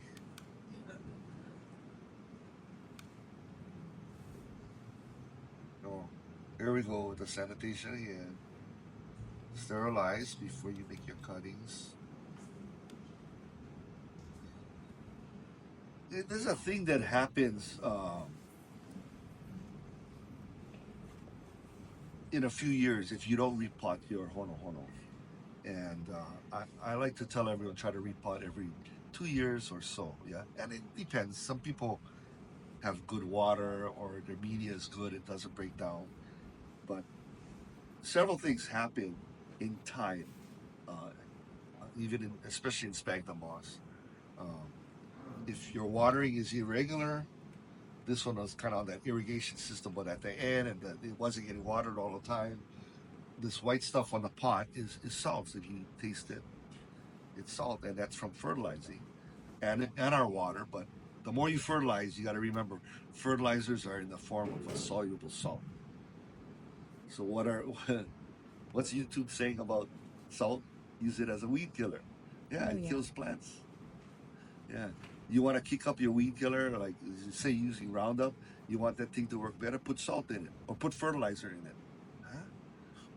No. Here we go with the sanitation again. Sterilize before you make your cuttings. There's a thing that happens in a few years if you don't repot your hono. And I like to tell everyone try to repot every 2 years or so. Yeah, and it depends. Some people have good water or their media is good; it doesn't break down. But several things happen in time, uh, even especially in sphagnum moss. Um, if your watering is irregular, this one was kind of on that irrigation system, but at the end, and it wasn't getting watered all the time. This white stuff on the pot is salt. If you taste it, it's salt, and that's from fertilizing and our water. But the more you fertilize, you got to remember fertilizers are in the form of a soluble salt. So what's YouTube saying about salt? Use it as a weed killer. Yeah, Oh it yeah. kills plants. Yeah. You want to kick up your weed killer, like say using Roundup, you want that thing to work better, put salt in it or put fertilizer in it. Huh?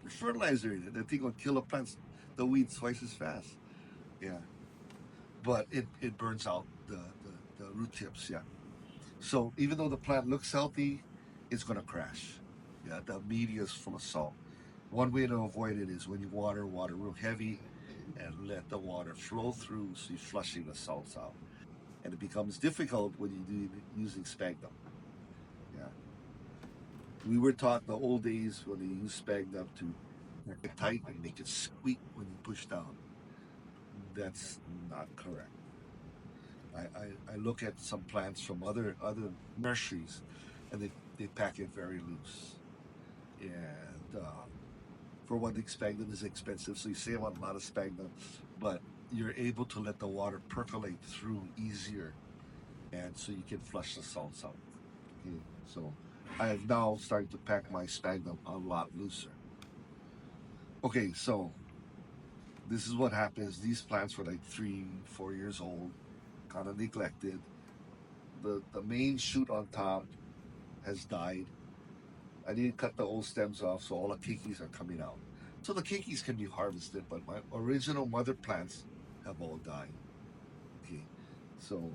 Put fertilizer in it. That thing will kill the plants, the weeds twice as fast. Yeah. But it burns out the root tips. Yeah. So even though the plant looks healthy, it's going to crash. Yeah. The media is full of salt. One way to avoid it is when you water real heavy and let the water flow through so you're flushing the salts out. And it becomes difficult when you do using sphagnum. Yeah, we were taught in the old days when they used sphagnum to pack it tight and make it squeak when you push down. That's not correct. I look at some plants from other nurseries, and they pack it very loose. And for one thing, sphagnum is expensive, so you save on a lot of sphagnum, but you're able to let the water percolate through easier, and so you can flush the salts out. Okay, so I have now started to pack my sphagnum a lot looser. Okay, so this is what happens. These plants were like 3, 4 years old, kind of neglected. The main shoot on top has died. I didn't cut the old stems off, so all the keikis are coming out. So the keikis can be harvested, but my original mother plants have all died. Okay, so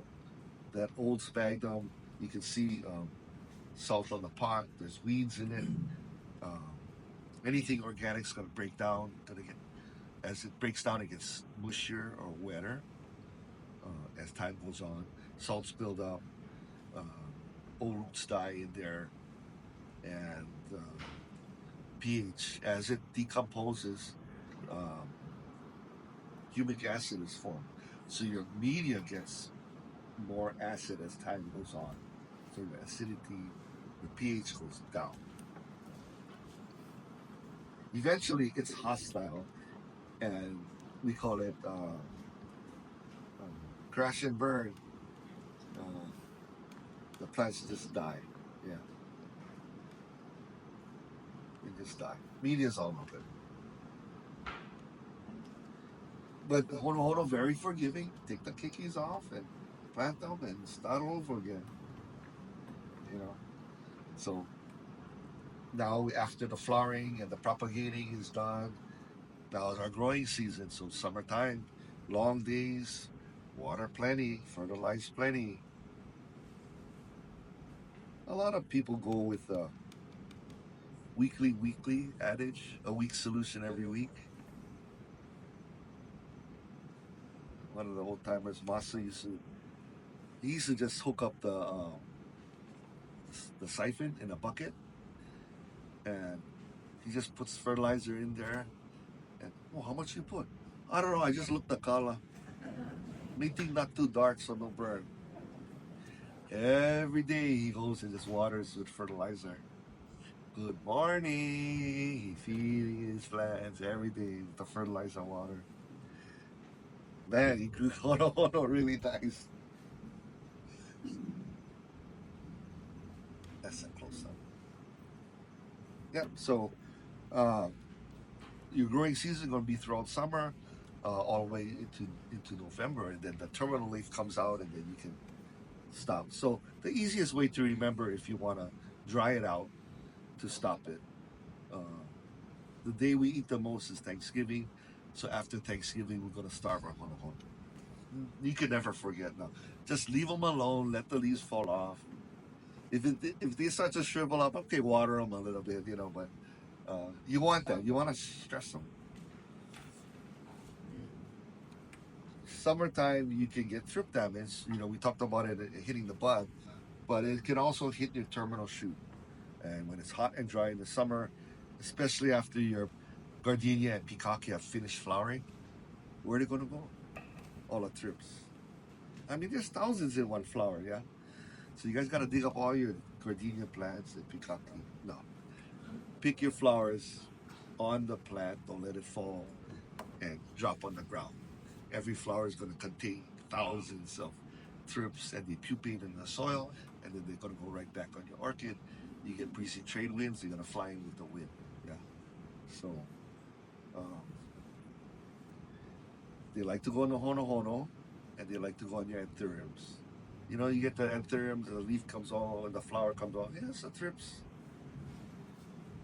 that old sphagnum, you can see salt on the pot. There's weeds in it. Um, Anything organic is going to break down. Going to get as it breaks down, it gets mushier or wetter as time goes on. Salts build up. Uh, Old roots die in there, and pH. As it decomposes, humic acid is formed. So your media gets more acid as time goes on. So your acidity, the pH goes down. Eventually, it's hostile, and we call it crash and burn. Uh, the plants just die. Yeah, they just die. Media's all of it. But Hono very forgiving. Take the kikis off and plant them and start over again. You know. So now after the flowering and the propagating is done, now is our growing season. So summertime, long days, water plenty, fertilize plenty. A lot of people go with the weekly adage, a week solution every week. One of the old timers, Masa, used to just hook up the siphon in a bucket, and he just puts fertilizer in there. And how much you put? I don't know. I just looked the color. Making not too dark, so no burn. Every day he goes and just waters with fertilizer. Good morning. He feeding his plants every day with the fertilizer water. Man, he grew hono really nice. That's a close up. Yep. So your growing season is going to be throughout summer, all the way into November, and then the terminal leaf comes out, and then you can stop. So the easiest way to remember if you want to dry it out to stop it. The day we eat the most is Thanksgiving. So after Thanksgiving, we're going to starve our hono. You can never forget now. Just leave them alone. Let the leaves fall off. If they start to shrivel up, okay, water them a little bit, But you want that. You want to stress them. Summertime, you can get thrip damage. We talked about it hitting the bud, but it can also hit your terminal shoot. And when it's hot and dry in the summer, especially after your gardenia and peacock have finished flowering, where are they going to go? All the trips. I mean, there's thousands in one flower, yeah? So you guys got to dig up all your gardenia plants and peacock. No. Pick your flowers on the plant, don't let it fall, and drop on the ground. Every flower is going to contain thousands of thrips, and they pupate in the soil, and then they're going to go right back on your orchid. You get breezy trade winds, they're going to fly in with the wind. Yeah. So they like to go on the hono, and they like to go on your anthuriums. You get the anthuriums, and the leaf comes all, and the flower comes all. Yeah, it's the thrips.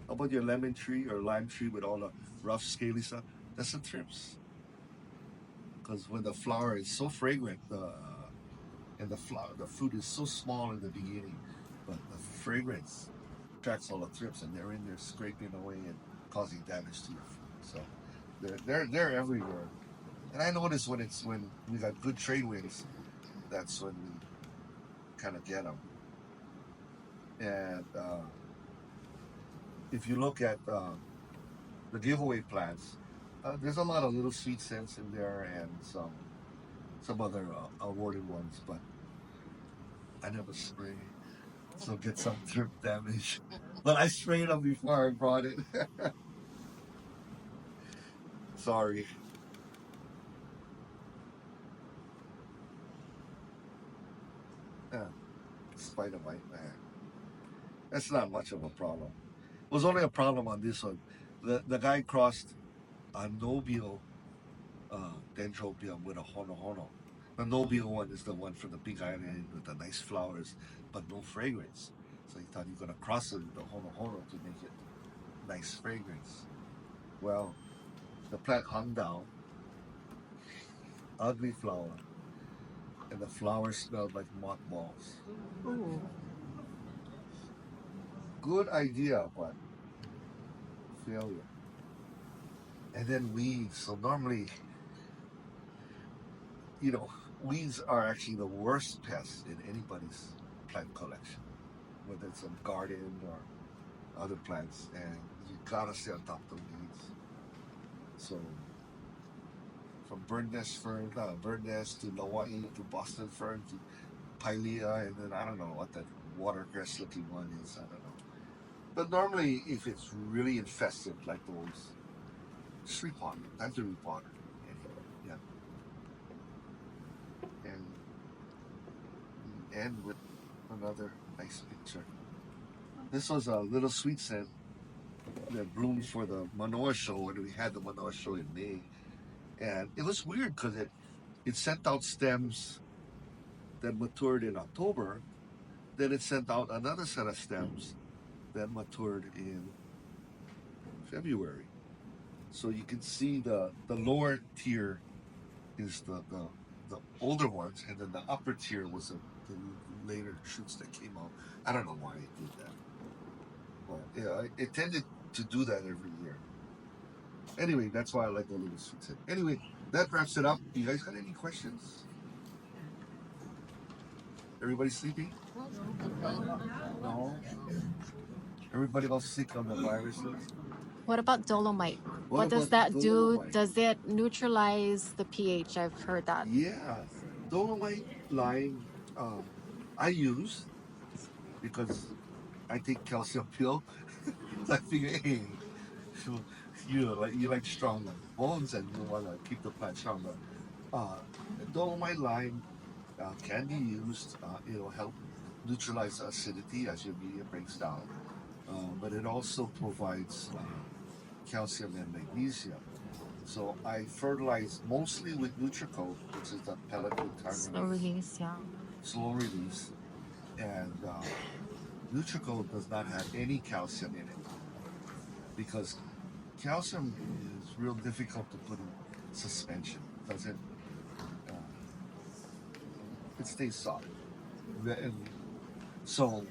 How about your lemon tree or lime tree with all the rough, scaly stuff? That's the thrips. Because when the flower is so fragrant, the fruit is so small in the beginning, but the fragrance attracts all the thrips, and they're in there scraping away and causing damage to your fruit. So they're everywhere. And I notice when we got good trade winds, that's when we kind of get them. And if you look at the giveaway plants, there's a lot of little sweet scents in there and some other awarded ones, but I never spray, so get some drip damage. But I sprayed them before I brought it. Sorry. Yeah, spider bite, man. That's not much of a problem. It was only a problem on this one. The guy crossed a nobile dendrobium with a hono. The nobile one is the one from the Big Island with the nice flowers, but no fragrance. So he thought he was gonna cross it with the hono to make it nice fragrance. Well, the plant hung down, ugly flower, and the flower smelled like mothballs. Ooh. Good idea, but failure. And then weeds. So normally, you know, weeds are actually the worst pests in anybody's plant collection, whether it's a garden or other plants, and you gotta stay on top of the weeds. So from bird nest to Hawaii to Boston fern to pilea, and then I don't know what that watercress looking one is. I don't know. But normally, if it's really infested like those, just repot. Time to repot. Yeah. And end with another nice picture. This was a little sweet scent that bloomed for the Manoa show, and we had the Manoa show in May. And it was weird because it sent out stems that matured in October. Then it sent out another set of stems that matured in February. So you can see the lower tier is the older ones, and then the upper tier was the later shoots that came out. I don't know why it did that, but yeah, it tended to do that every year. Anyway, that's why I like the little sweets. Anyway, that wraps it up. You guys got any questions? Everybody sleeping? No. Everybody else sick on the viruses? What about dolomite? What does about that do? dolomite? Does it neutralize the pH? I've heard that. Yeah, dolomite lime. I use because I take calcium pill. So I figure, hey, you like strong bones and you want to keep the plant stronger. Dolomite lime can be used. It'll help neutralize acidity as your media breaks down, but it also provides calcium and magnesium. So I fertilize mostly with Nutricoat, which is the pellet with Slow release, yeah. slow release, and Nutricoat does not have any calcium in it because calcium is real difficult to put in suspension. Doesn't it stays solid? And so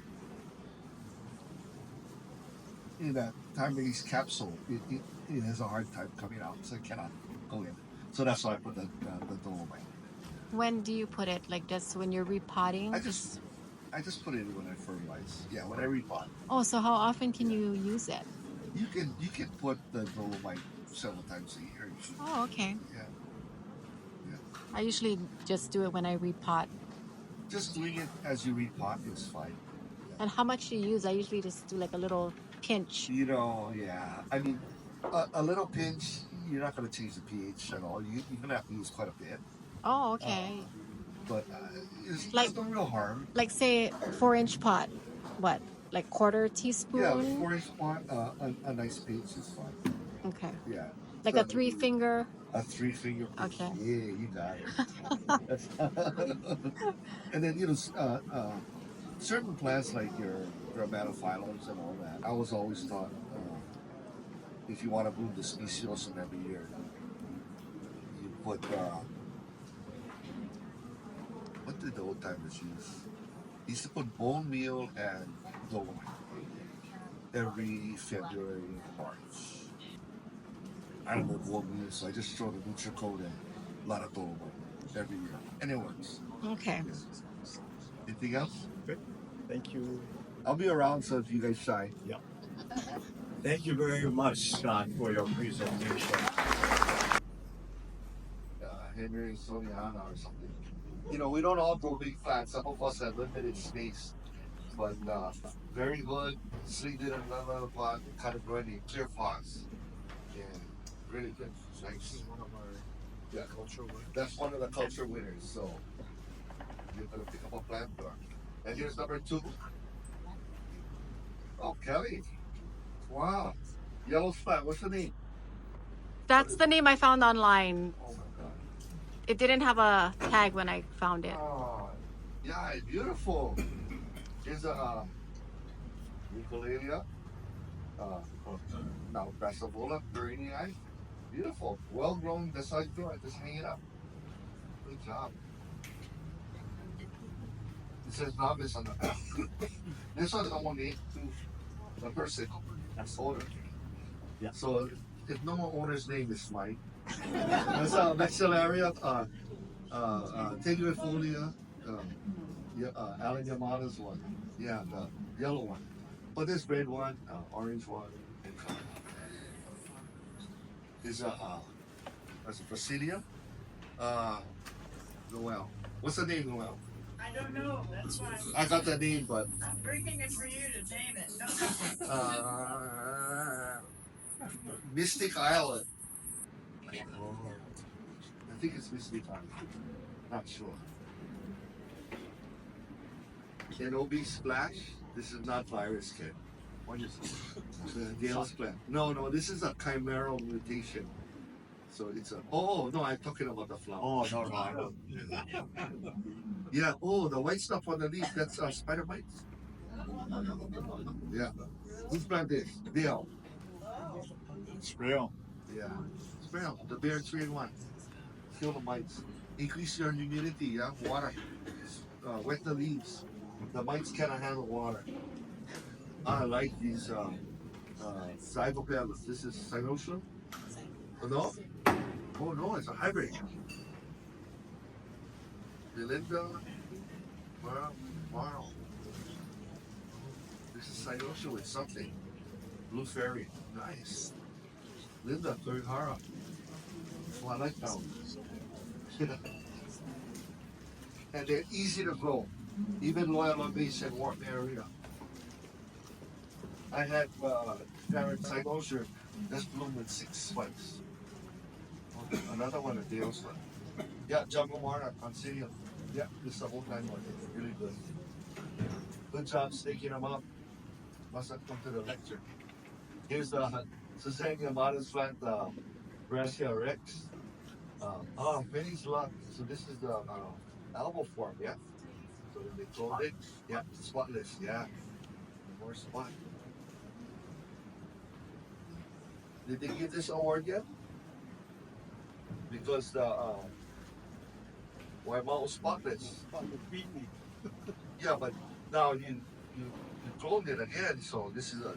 in that time release capsule, it has a hard time coming out, so it cannot go in. So that's why I put the dolomite. When do you put it? Like just when you're repotting? I just put it in when I fertilize. Yeah, when I repot. Oh, so how often can you use it? You can put the dolomite several times a year. Oh, okay. Yeah. I usually just do it when I repot. Just doing it as you repot is fine. And how much do you use? I usually just do like a little pinch. Yeah. I mean, a little pinch, you're not going to change the pH at all. You're going to have to use quite a bit. Oh, okay. But it's Like- no real harm. Like say 4-inch pot. What? Like quarter teaspoon? Yeah, 4-inch pot, a nice pinch is fine. Okay. Yeah. Like So a 3-finger. A 3-finger pinch. Okay. Yeah, you got it. And then, certain plants like your dermatophyllums and all that, I was always taught if you want to bloom the speciosum every year, you put, what did the old timers use? They used to put bone meal and dolomite every February, March. I don't know what bone meal, so I just throw the Nutricoat and a lot of dolomite every year. And it works. Okay. Anything else? Good. Thank you. I'll be around, so if you guys shy. Thank you very much, Scott, for your presentation. Henry Soniana or something. We don't all grow big plants. Some of us have limited space. But very good. Sleeved it in another pot, kind of growing in clear pots. And really good. Nice. One of our cultural work. That's one of the culture winners. So you're going to pick up a plant door. And here's number 2. Oh, Kelly. Wow. Yellow spot. What's the name? That's the name I found online. Oh, my God. It didn't have a tag when I found it. Oh, yeah, it's beautiful. Here's a Eucalalia. Now, Brassavola, Perenniae. Beautiful. Well grown. That's how you do it. Just hang it up. Good job. It says novice on the back. This one is only named to the person. That's owner. Yeah. So if no more owner's name is Mike. That's Maxillaria, Teguifolia, Alan Yamada's one. Yeah, the yellow one. But this red one, orange one, and is a Basilia. Noel. What's the name, Noel? I don't know. That's why I got the name, but I'm bringing it for you to name it. Mystic Island. Oh, I think it's Mystic Island. Not sure. NOB Splash. This is not virus kit. What is it? The Gale's plant. No, this is a chimeral mutation. So it's a. Oh no, I'm talking about the flower. Oh, no, I don't. Yeah. Oh, the white stuff on the leaf. That's spider mites. Yeah. Whose plant this? Dale. Spray 'em. Yeah. Spray 'em. The Bear 3-in-1. Kill the mites. Increase your humidity. Yeah. Water. Wet the leaves. The mites cannot handle water. I like these Zygopelus. This is Sanitation. Oh no? Oh no, it's a hybrid. Belinda. Wow. This is Sanitation with something. Blue Fairy. Nice. Linda Kurihara. Oh, I like that one. And they're easy to grow. Even loyal on base and warm area. I had Karen Sanitation just bloomed with 6 spikes. Another one of Dale's one. Yeah, Jungle Mara on City. Yeah, this is a whole time one. It's really good. Good job staking them up. Must have come to the lecture. Here's the Susania Modest plant, Brasia Rex. Penny's luck. So this is the elbow form, yeah? So they cloned it. Yeah, spotless, yeah. More spot. Did they give this award yet? Because the Waimao was spotless. Yeah, but now you cloned it again, so this is a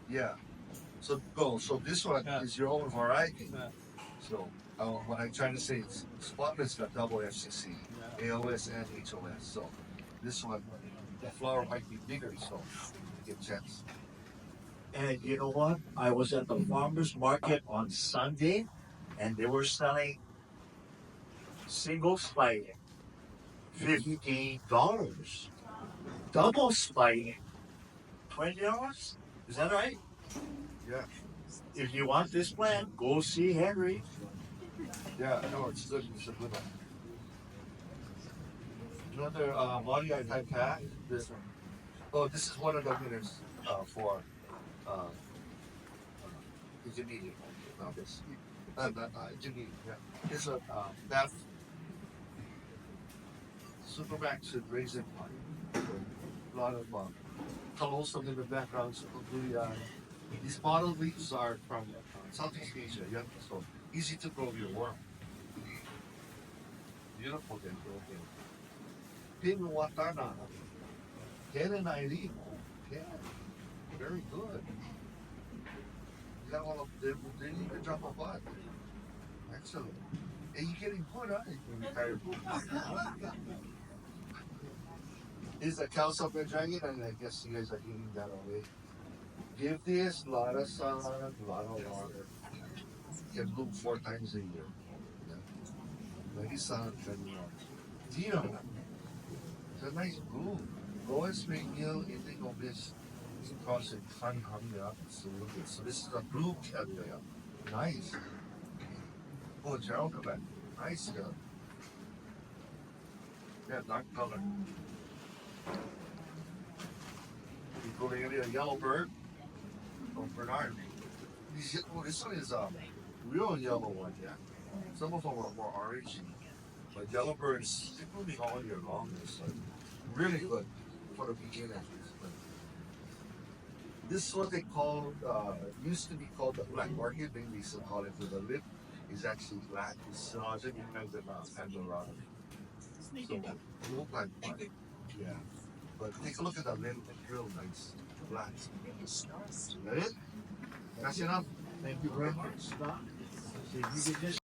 yeah. So this one is your own variety. So what I'm trying to say is spotless got double FCC, AOS and HOS. So this one, the flower might be bigger, so you get a chance. And you know what? I was at the farmer's market on Sunday, and they were selling single spike $15. Double spike $20. Is that right? Yeah. If you want this plant, go see Henry. Yeah, no, it's good. It's a good one. Another body I had. This is one of the winners for intermediate. No, this. Intermediate. Yeah. It's a that Supermax should raise it. A lot of colors in the background. So these bottle leaves are from Southeast Asia. Yeah, so easy to grow your worm. Beautiful then, grow. Pin Watana. Ken and Irene. Yeah, very good. You got all of them. They need to drop a butt. Excellent. And you're getting good, huh? Is a cow something dragon? And I guess you guys are eating that away. Give this a lot of sun, a lot of water. You can bloom 4 times a year. Very sun, very water. Dino. It's a nice bloom. Lowest spring yield, indigo mist. Crossing fun humming up. So this is a blue cattleya. Nice. Oh, Gerald Quebec. Nice girl. Yeah, dark color. You go to a yellow bird. Oh, Bernard. This one is a real yellow one, yeah. Some of them are more orange. But yellow birds, they're blooming all year long. It's like really good for the beginners. This is what they call, used to be called the black orchid, maybe still call it with the lip. Is actually black. It's larger than the Pandora. So, blue plant. Yeah. But take a look at the lip, it's real nice. Black. Is that it? That's enough. Thank you very much, Scott. So if you could just